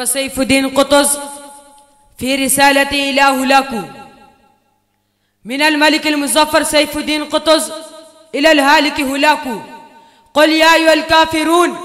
كتب سيف الدين قطز في رسالته إلى هولاكو من الملك المظفر سيف الدين قطز إلى الهالك هولاكو: قل يا أيها الكافرون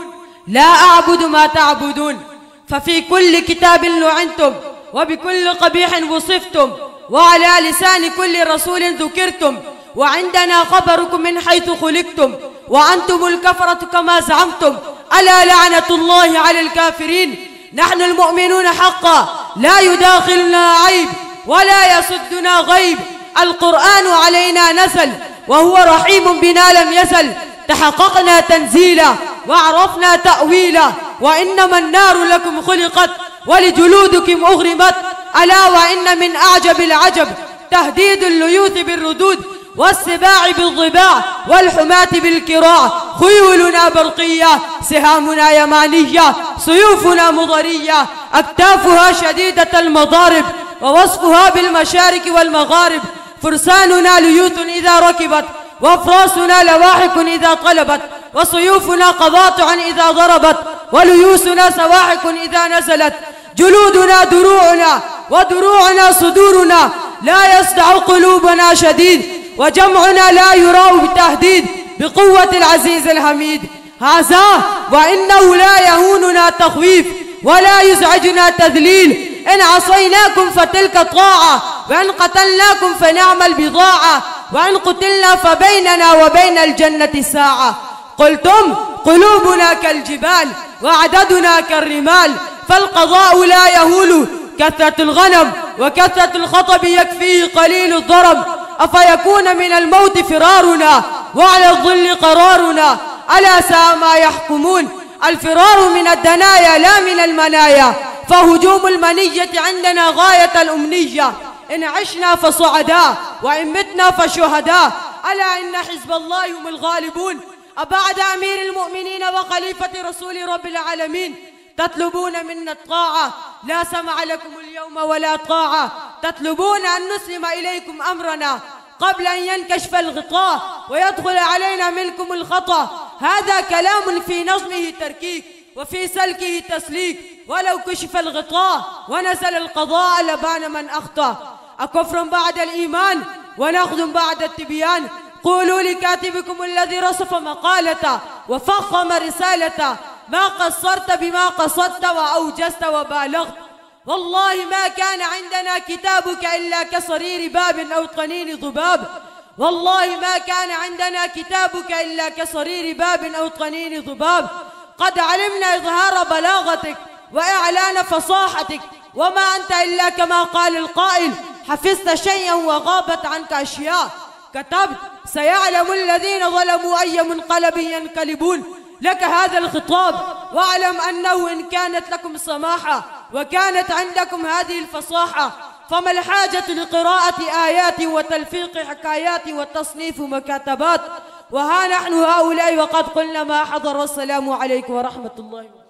لا أعبد ما تعبدون، ففي كل كتاب لعنتم وبكل قبيح وصفتم وعلى لسان كل رسول ذكرتم، وعندنا خبركم من حيث خلقتم وأنتم الكفرة كما زعمتم، ألا لعنة الله على الكافرين. نحن المؤمنون حقا لا يداخلنا عيب ولا يصدنا غيب، القرآن علينا نزل وهو رحيم بنا لم يزل، تحققنا تنزيلا وعرفنا تأويلا، وإنما النار لكم خلقت ولجلودكم أغرمت، ألا وإن من أعجب العجب تهديد الليوث بالردود والسباع بالضباع والحماة بالكراع، خيولنا برقية سهامنا يمانية سيوفنا مضرية، أكتافها شديدة المضارب ووصفها بالمشارق والمغارب، فرساننا ليوث إذا ركبت وفراسنا لواحق إذا طلبت، وسيوفنا قواطع إذا ضربت وليوسنا سواحق إذا نزلت، جلودنا دروعنا ودروعنا صدورنا، لا يصدع قلوبنا شديد وجمعنا لا يراو بتهديد، بقوة العزيز الحميد هذا وإنه لا يهوننا تخويف ولا يزعجنا تذليل، إن عصيناكم فتلك طاعة وإن قتلناكم فنعم البضاعة، وإن قتلنا فبيننا وبين الجنة ساعة. قلتم قلوبنا كالجبال وعددنا كالرمال، فالقضاء لا يهول، كثرة الغنم وكثرة الخطب يكفيه قليل الضرب، أفيكون من الموت فرارنا وعلى الظل قرارنا، ألا ساء ما يحكمون. الفرار من الدنايا لا من المنايا، فهجوم المنية عندنا غاية الأمنية، إن عشنا فصعداء وإن متنا فشهداء، ألا إن حزب الله هم الغالبون. أبعد أمير المؤمنين وخليفة رسول رب العالمين تطلبون منا الطاعة، لا سمع لكم اليوم ولا طاعة، تطلبون أن نسلم إليكم أمرنا قبل أن ينكشف الغطاء ويدخل علينا منكم الخطأ. هذا كلام في نظمه تركيك وفي سلكه تسليك، ولو كشف الغطاء ونزل القضاء لبان من أخطأ. أكفر بعد الإيمان ونخذ بعد التبيان، قولوا لكاتبكم الذي رصف مقالته وفخم رسالته، ما قصرت بما قصدت وأوجزت وبالغت، والله ما كان عندنا كتابك إلا كصرير باب أو قنين ضباب، والله ما كان عندنا كتابك إلا كصرير باب أو قنين ضباب، قد علمنا إظهار بلاغتك وإعلان فصاحتك، وما أنت إلا كما قال القائل: حفظت شيئا وغابت عنك أشياء. كتبت: سيعلم الذين ظلموا أي منقلب ينقلبون. لك هذا الخطاب، واعلم أنه إن كانت لكم سماحة وكانت عندكم هذه الفصاحة، فما الحاجة لقراءة آيات وتلفيق حكايات وتصنيف مكاتبات، وها نحن هؤلاء وقد قلنا ما حضر. والسلام عليكم ورحمة الله وبركاته.